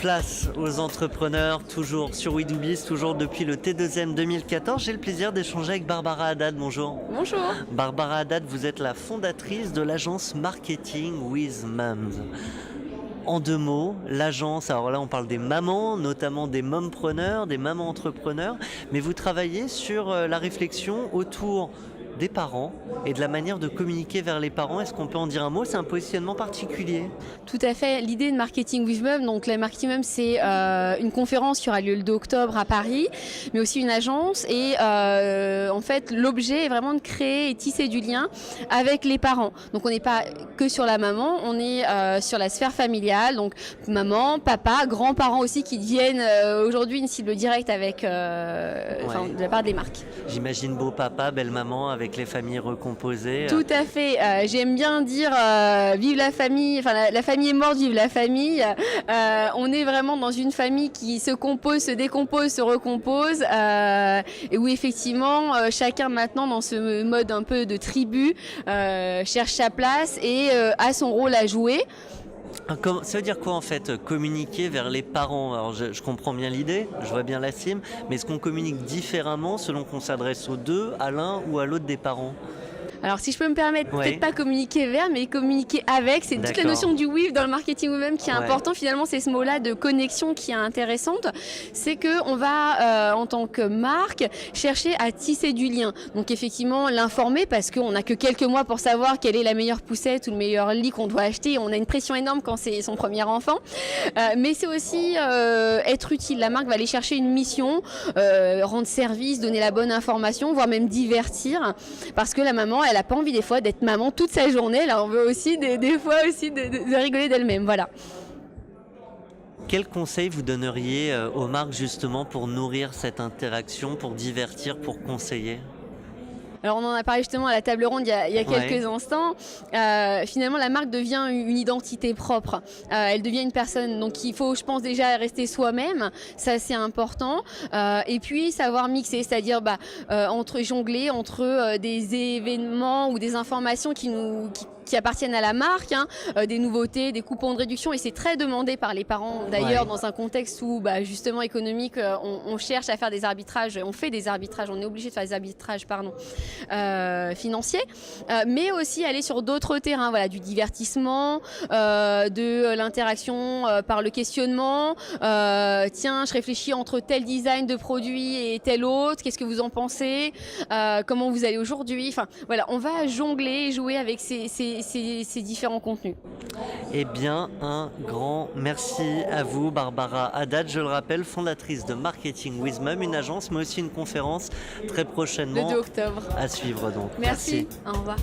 Place aux entrepreneurs, toujours sur We Do Biz, toujours depuis le T2M 2014. J'ai le plaisir d'échanger avec Barbara Haddad. Bonjour. Bonjour. Barbara Haddad, vous êtes la fondatrice de l'agence Marketing with Moms. En deux mots, l'agence, alors là on parle des mamans, notamment des mompreneurs, des mamans entrepreneurs, mais vous travaillez sur la réflexion autour des parents et de la manière de communiquer vers les parents. Est-ce qu'on peut en dire un mot? C'est un positionnement particulier. Tout à fait. L'idée de Marketing with Mom, donc la Marketing Mom, c'est une conférence qui aura lieu le 2 octobre à Paris, mais aussi une agence. Et en fait, l'objet est vraiment de créer et tisser du lien avec les parents. Donc on n'est pas que sur la maman, on est sur la sphère familiale, donc maman, papa, grands-parents aussi qui deviennent aujourd'hui une cible directe avec de la part des marques. J'imagine beau papa, belle maman avec les familles recomposées. Tout à fait. J'aime bien dire vive la famille, enfin la famille est morte, vive la famille. On est vraiment dans une famille qui se compose, se décompose, se recompose et où effectivement chacun maintenant dans ce mode un peu de tribu cherche sa place et a son rôle à jouer. Ça veut dire quoi en fait, communiquer vers les parents? Alors je comprends bien l'idée, je vois bien la cible, mais est-ce qu'on communique différemment selon qu'on s'adresse aux deux, à l'un ou à l'autre des parents? Alors si je peux me permettre, peut-être pas communiquer vers, mais communiquer avec. C'est toute la notion du with dans le marketing vous-même qui est important. Finalement, c'est ce mot-là de connexion qui est intéressante. C'est qu'on va, en tant que marque, chercher à tisser du lien. Donc effectivement, l'informer parce qu'on n'a que quelques mois pour savoir quelle est la meilleure poussette ou le meilleur lit qu'on doit acheter. On a une pression énorme quand c'est son premier enfant. Mais c'est aussi être utile. La marque va aller chercher une mission, rendre service, donner la bonne information, voire même divertir. Parce que la maman, elle n'a pas envie des fois d'être maman toute sa journée. Là, on veut aussi des fois aussi de rigoler d'elle-même. Voilà. Quel conseil vous donneriez aux marques justement pour nourrir cette interaction, pour divertir, pour conseiller? Alors on en a parlé justement à la table ronde il y a quelques instants. Finalement, la marque devient une identité propre. Elle devient une personne. Donc il faut, je pense, déjà rester soi-même. Ça, c'est important. Et puis savoir mixer, c'est-à-dire entre jongler entre des événements ou des informations qui appartiennent à la marque, des nouveautés, des coupons de réduction, et c'est très demandé par les parents d'ailleurs dans un contexte où justement économique, on cherche à faire des arbitrages, on fait des arbitrages, on est obligé de faire des arbitrages financiers, mais aussi aller sur d'autres terrains, voilà, du divertissement, de l'interaction par le questionnement, tiens, je réfléchis entre tel design de produit et tel autre, qu'est-ce que vous en pensez, comment vous allez aujourd'hui, enfin voilà, on va jongler et jouer avec ces différents contenus. Eh bien, un grand merci à vous, Barbara Haddad. Je le rappelle, fondatrice de Marketing with Mom, une agence, mais aussi une conférence très prochainement. Le 2 octobre. À suivre donc. Merci. Au revoir.